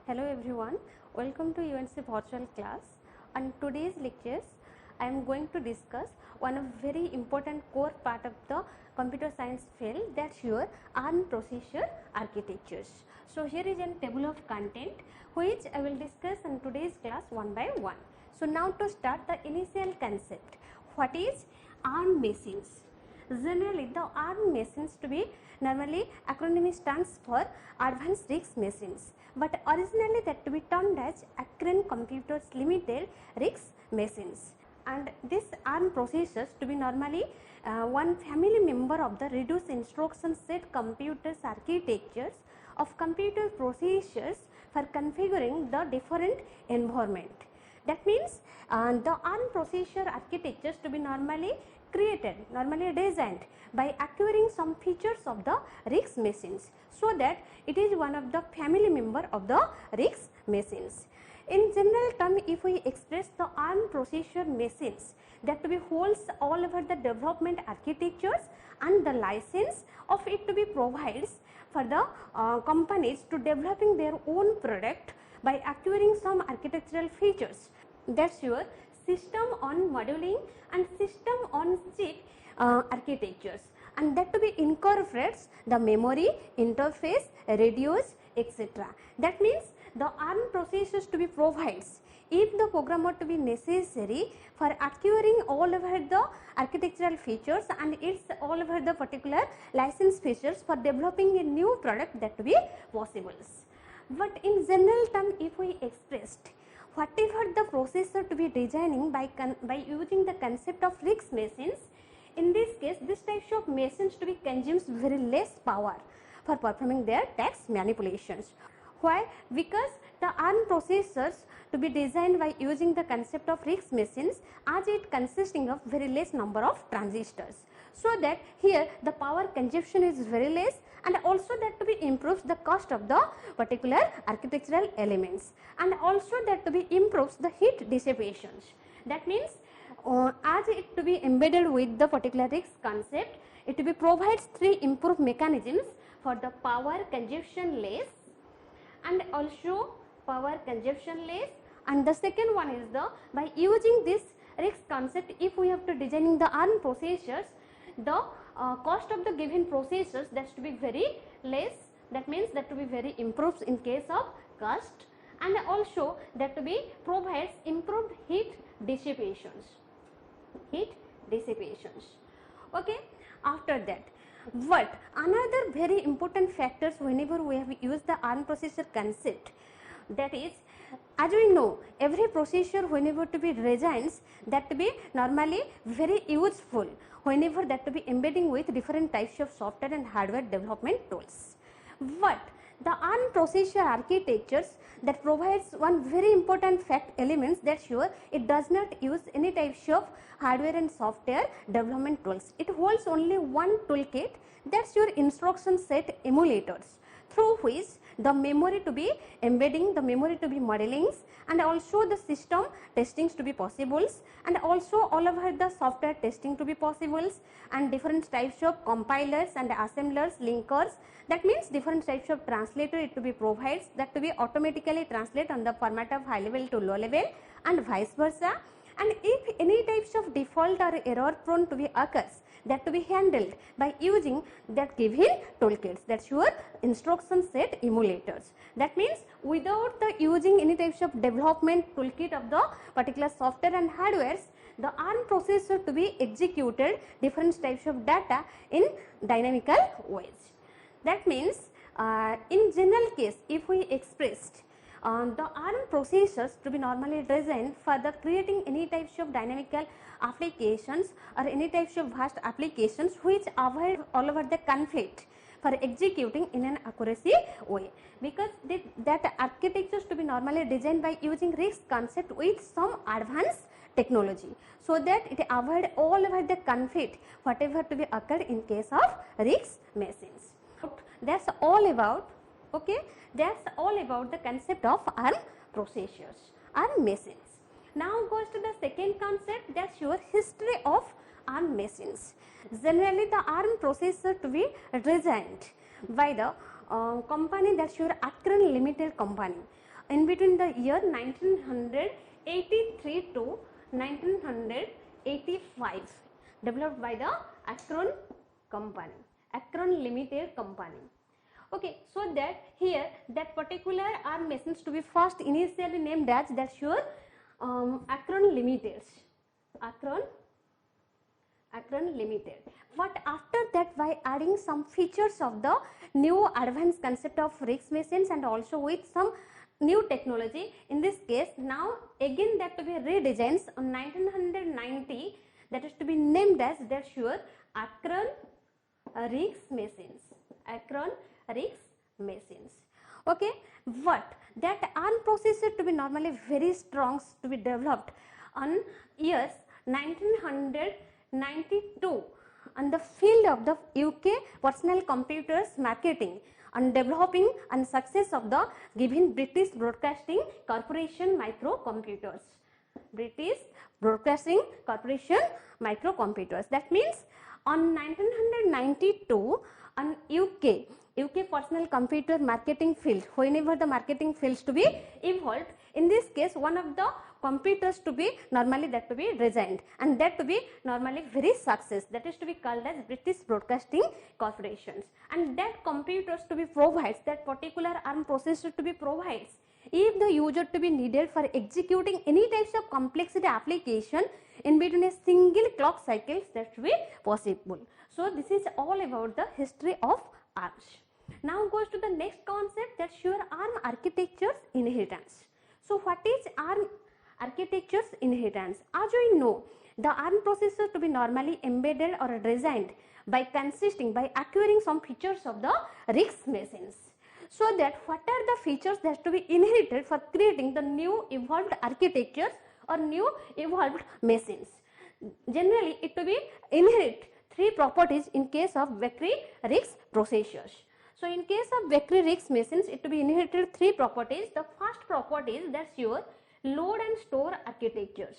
Hello everyone, welcome to UNC virtual class. On today's lectures, I am going to discuss one of very important core part of the computer science field, that's your ARM processor architectures. So here is a table of content which I will discuss in today's class one by one. So now to start the initial concept, what is ARM machines? Generally, the ARM machines to be normally acronym stands for Advanced RISC Machines, but originally that to be termed as Akron Computers Limited RISC Machines. And this ARM processors to be normally one family member of the reduced instruction set computers architectures of computer processors for configuring the different environment. That means the ARM processor architectures to be normally designed by acquiring some features of the RISC machines, so that it is one of the family member of the RISC machines. In general term, if we express the ARM processor machines, that to be holds all over the development architectures and the license of it to be provides for the companies to developing their own product by acquiring some architectural features. That's your system on modeling and system on chip architectures, and that to be incorporates the memory, interface, radios, etc. That means the ARM processors to be provides if the programmer to be necessary for acquiring all over the architectural features and it's all over the particular license features for developing a new product, that to be possible. But in general term, if we expressed whatever the processor to be designing by using the concept of RISC machines, in this case this types of machines to be consumes very less power for performing their task manipulations. Why? Because the ARM processors to be designed by using the concept of RISC machines as it consisting of very less number of transistors, so that here the power consumption is very less, and also that to be improves the cost of the particular architectural elements, and also that to be improves the heat dissipations. That means as it to be embedded with the particular RISC concept, it to be provides three improved mechanisms for the power consumption less and also power consumption less, and the second one is the by using this RISC concept, if we have to designing the ARM processors, the cost of the given processors that's to be very less. That means that to be very improves in case of cost, and also that to be provides improved heat dissipations. Okay, after that, but another very important factors whenever we have used the ARM processor concept, that is, as we know, every processor whenever to be designs, that to be normally very useful whenever that to be embedding with different types of software and hardware development tools. But the ARM processor architectures that provides one very important fact elements, that sure it does not use any types of hardware and software development tools. It holds only one toolkit, that's your instruction set emulators, through which the memory to be embedding, the memory to be modelings, and also the system testings to be possibles, and also all over the software testing to be possibles, and different types of compilers and assemblers, linkers, that means different types of translator it to be provides, that to be automatically translate on the format of high level to low level and vice versa. And if any types of default or error prone to be occurs, that to be handled by using that given toolkits, that's your instruction set emulators. That means without the using any types of development toolkit of the particular software and hardwares, the ARM processor to be executed different types of data in dynamical ways. That means in general case, if we expressed the ARM processors to be normally designed for the creating any types of dynamical applications or any types of vast applications which avoid all over the conflict for executing in an accuracy way, because that architectures to be normally designed by using RISC concept with some advanced technology, so that it avoid all over the conflict whatever to be occurred in case of RISC machines. That's all about, okay, that's all about the concept of ARM processors, ARM machines. Now goes to the second concept, that's your history of ARM machines. Generally the ARM processor to be designed by the company, that's your Akron Limited company. in between the year 1983 to 1985, developed by the Akron company, Akron Limited company. Okay, so that here that particular ARM machines to be first initially named as that sure Akron Limited, Akron Limited. But after that, by adding some features of the new advanced concept of RISC machines and also with some new technology, in this case now again that to be redesigned on 1990, that is to be named as that sure Akron RISC machines, Akron RISC machines. Okay, but that ARM processor to be normally very strong to be developed on years 1992 on the field of the UK personal computers marketing and developing and success of the given British Broadcasting Corporation microcomputers, British Broadcasting Corporation microcomputers. That means on 1992 on UK personal computer marketing field, whenever the marketing fields to be evolved, in this case one of the computers to be normally that to be designed and that to be normally very success, that is to be called as British Broadcasting Corporations, and that computers to be provides that particular ARM processor to be provides if the user to be needed for executing any types of complexity application in between a single clock cycles, that should be possible. So this is all about the history of ARMs. Now goes to the next concept, that sure ARM architecture's inheritance. So what is ARM architecture's inheritance? As we know, the ARM processor to be normally embedded or designed by acquiring some features of the RISC machines. So that what are the features that to be inherited for creating the new evolved architectures or new evolved machines? Generally it to be inherit three properties in case of Beckley RISC processors. So in case of Beckley RISC machines, it to be inherited three properties. The first property is that's your load and store architectures.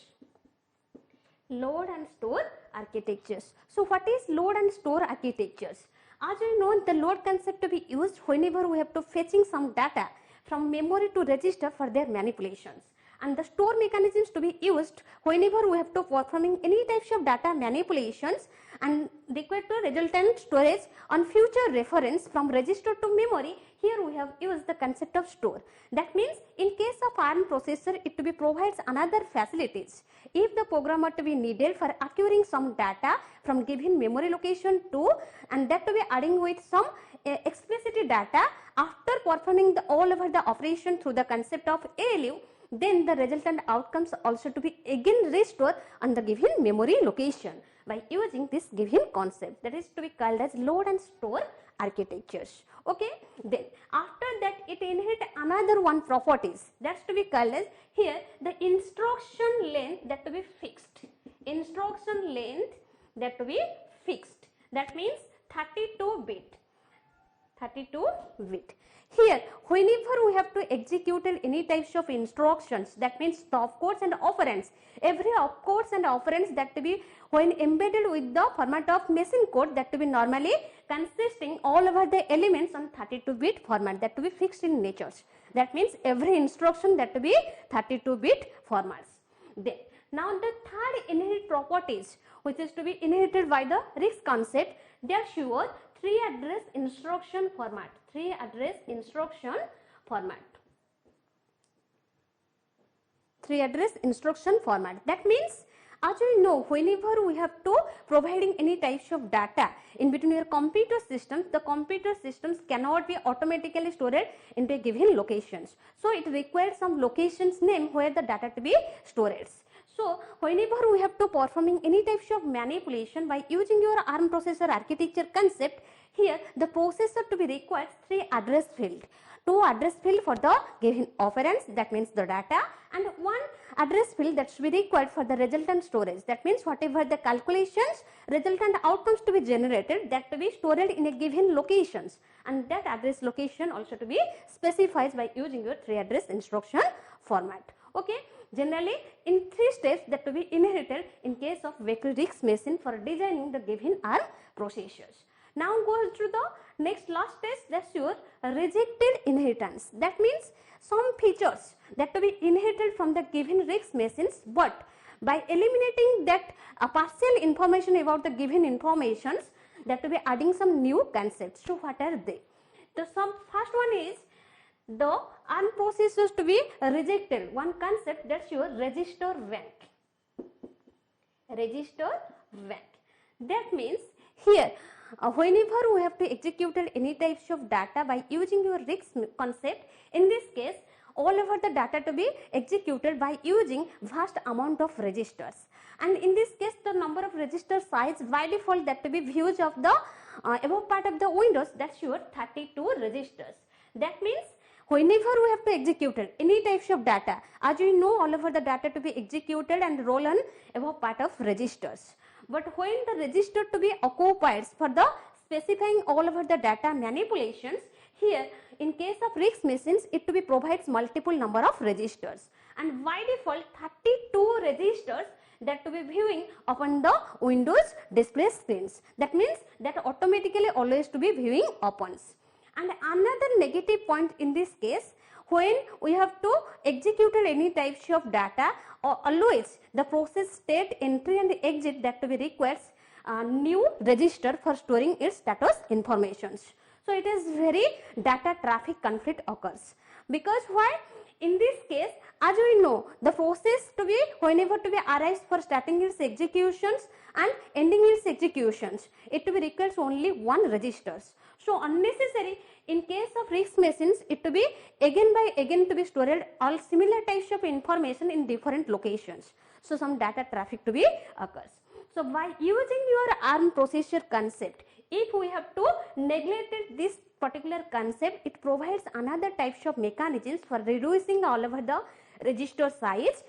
Load and store architectures. So what is load and store architectures? As we know, the load concept to be used whenever we have to fetching some data from memory to register for their manipulations, and the store mechanisms to be used whenever we have to performing any types of data manipulations and required to resultant storage on future reference from register to memory. Here we have used the concept of store. That means in case of ARM processor, it to be provides another facilities. If the programmer to be needed for acquiring some data from given memory location to, and that to be adding with some explicit data after performing the all over the operation through the concept of ALU, then the resultant outcomes also to be again restored on the given memory location by using this given concept, that is to be called as load and store architectures. Okay, then after that it inherit another one properties, that's to be called as here the instruction length that to be fixed, instruction length that to be fixed, that means 32 bit. Here whenever we have to execute any types of instructions, that means the opcodes and operands, every opcodes and operands that to be when embedded with the format of machine code, that to be normally consisting all over the elements on 32-bit format, that to be fixed in natures. That means every instruction that to be 32-bit formats. Then now the third inherent properties which is to be inherited by the RISC concept, they are sure three address instruction format, three address instruction format, three address instruction format. That means as we know, whenever we have to providing any types of data in between your computer systems, the computer systems cannot be automatically stored into a given locations. So it requires some locations name where the data to be stored. So whenever we have to performing any types of manipulation by using your ARM processor architecture concept, here the processor to be requires three address field, two address field for the given operands, that means the data, and one address field that should be required for the resultant storage, that means whatever the calculations resultant outcomes to be generated, that to be stored in a given locations, and that address location also to be specified by using your three address instruction format. Okay, generally in three steps that to be inherited in case of Beckley RISC machine for designing the given ARM processors. Now goes to the next last stage, that's your rejected inheritance. That means some features that to be inherited from the given RISC machines, but by eliminating that partial information about the given informations, that to be adding some new concepts. So what are they? The first one is the ARM processors to be rejected. One concept, that's your register bank. Register bank. That means here whenever we have to execute any types of data by using your RISC concept, in this case all over the data to be executed by using vast amount of registers, and in this case the number of register size by default that to be views of the above part of the windows, that's your 32 registers. That means whenever we have to execute any types of data, as we know all over the data to be executed and roll on above part of registers. But when the register to be occupied for the specifying all over the data manipulations, here in case of RISC machines it to be provides multiple number of registers, and by default 32 registers that to be viewing upon the Windows display screens. That means that automatically always to be viewing opens. And another negative point in this case, when we have to execute any types of data, or always the process state entry and exit that to be requires new register for storing its status informations. So it is very data traffic conflict occurs, because why? In this case, as we know, the process to be whenever to be arrives for starting its executions and ending its executions, it to be requires only one registers. So unnecessary in case of RISC machines, it to be again by again to be stored all similar types of information in different locations. So some data traffic to be occurs. So by using your ARM processor concept, if we have to neglect this particular concept, it provides another types of mechanisms for reducing all over the register size,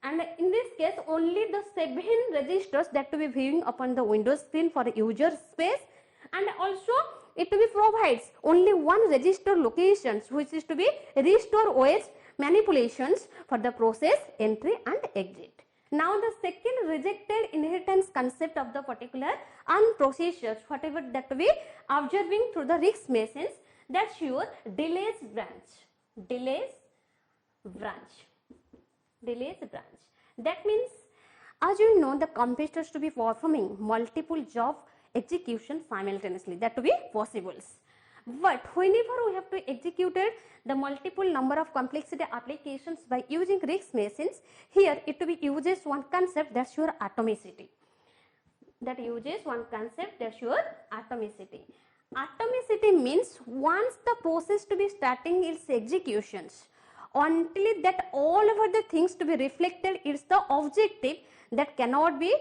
and in this case only the 7 registers that to be viewing upon the Windows screen for user space, and also it to be provides only one register locations which is to be restore OS manipulations for the process entry and exit. Now the second rejected inheritance concept of the particular ARM processors, whatever that we observing through the RISC machines, that's your delays branch. Delays branch. Delays branch. That means, as you know, the computers to be performing multiple job execution simultaneously, that to be possible. But whenever we have to execute the multiple number of complexity applications by using RISC machines, here it to be uses one concept, that's your atomicity. That uses one concept, that's your atomicity. Atomicity means once the process to be starting its executions, until that all over the things to be reflected, it's the objective that cannot be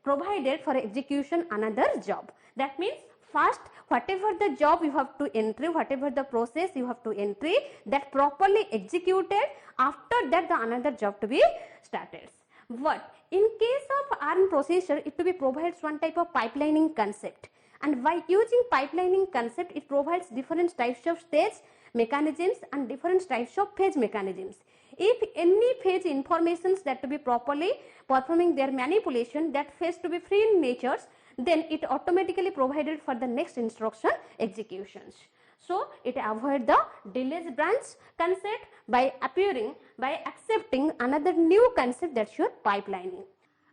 provided for execution another job. That means first whatever the job you have to entry, whatever the process you have to entry, that properly executed, after that the another job to be started. But in case of ARM processor, it to be provides one type of pipelining concept, and by using pipelining concept it provides different types of stage mechanisms and different types of phase mechanisms. If any phase informations that to be properly performing their manipulation, that phase to be free in nature, then it automatically provided for the next instruction executions. So it avoid the delays branch concept by accepting another new concept, that's your pipelining.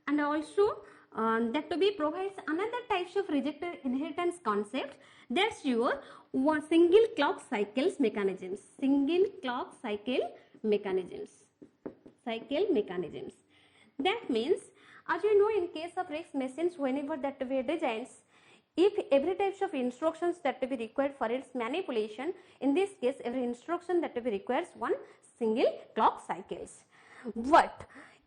And also that to be provides another types of rejected inheritance concept, that's your single clock cycles mechanisms. Single clock cycle mechanisms. That means, as you know, in case of RISC machines, whenever that to be designs, if every types of instructions that to be required for its manipulation, in this case every instruction that to be requires one single clock cycles. But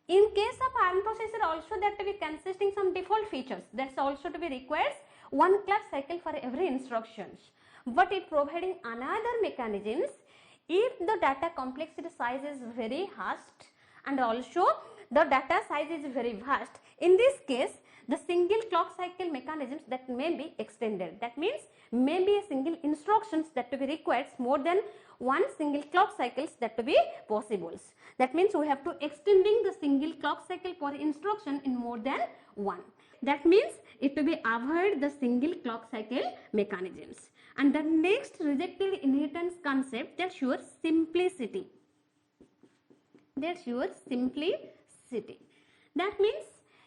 in case of ARM processor also that to be consisting some default features, that's also to be requires one clock cycle for every instructions. But it providing another mechanisms if the data complexity size is very vast and also the data size is very vast. In this case, the single clock cycle mechanisms that may be extended. That means maybe a single instructions that to be requires more than one single clock cycles that to be possible. That means we have to extending the single clock cycle per instruction in more than one. that means it to be avoid the single clock cycle mechanisms. And the next rejected inheritance concept, that's your simplicity. That's your simplicity. That means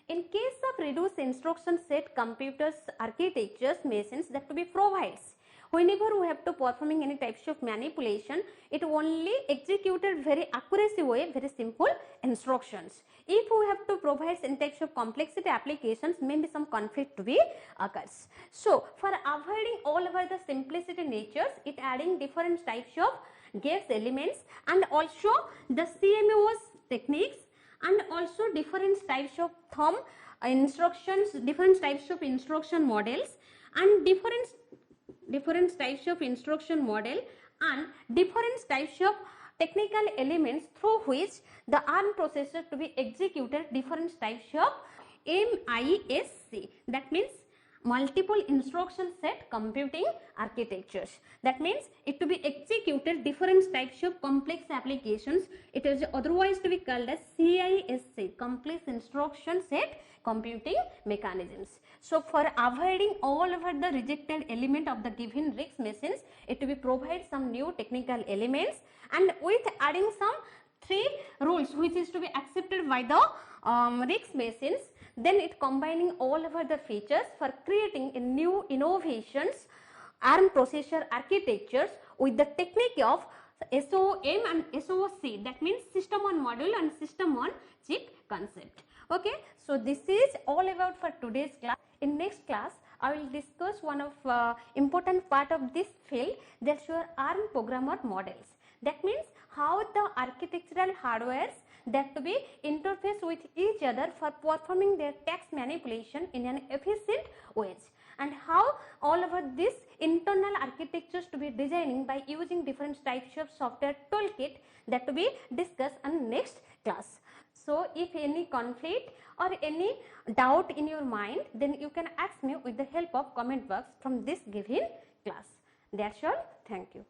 in case of reduced instruction set computers, architectures, machines, that to be provides whenever we have to performing any types of manipulation, it only executed very accuracy way, very simple instructions. If we have to provide in types of complexity applications, maybe some conflict to be occurs. So for avoiding all over the simplicity natures, it adding different types of gates elements and also the CMOS techniques and also different types of thumb instructions, different types of instruction models and different types of instruction model and different types of technical elements through which the ARM processor to be executed different types of MISC, that means multiple instruction set computing architectures. That means it to be executed different types of complex applications. It is otherwise to be called as CISC, complex instruction set computing mechanisms. So for avoiding all over the rejected element of the given RISC machines, it to be provide some new technical elements and with adding some 3 rules which is to be accepted by the RISC machines. Then it combining all over the features for creating a new innovations ARM processor architectures with the technique of SOM and SOC, that means system on module and system on chip concept. Okay, so this is all about for today's class. In next class I will discuss one of important part of this field, that's your ARM programmer models. That means how the architectural hardwares that to be interface with each other for performing their text manipulation in an efficient way, and how all over this internal architectures to be designing by using different types of software toolkit that to be discussed in next class. So if any conflict or any doubt in your mind, then you can ask me with the help of comment box from this given class. That's all. Thank you.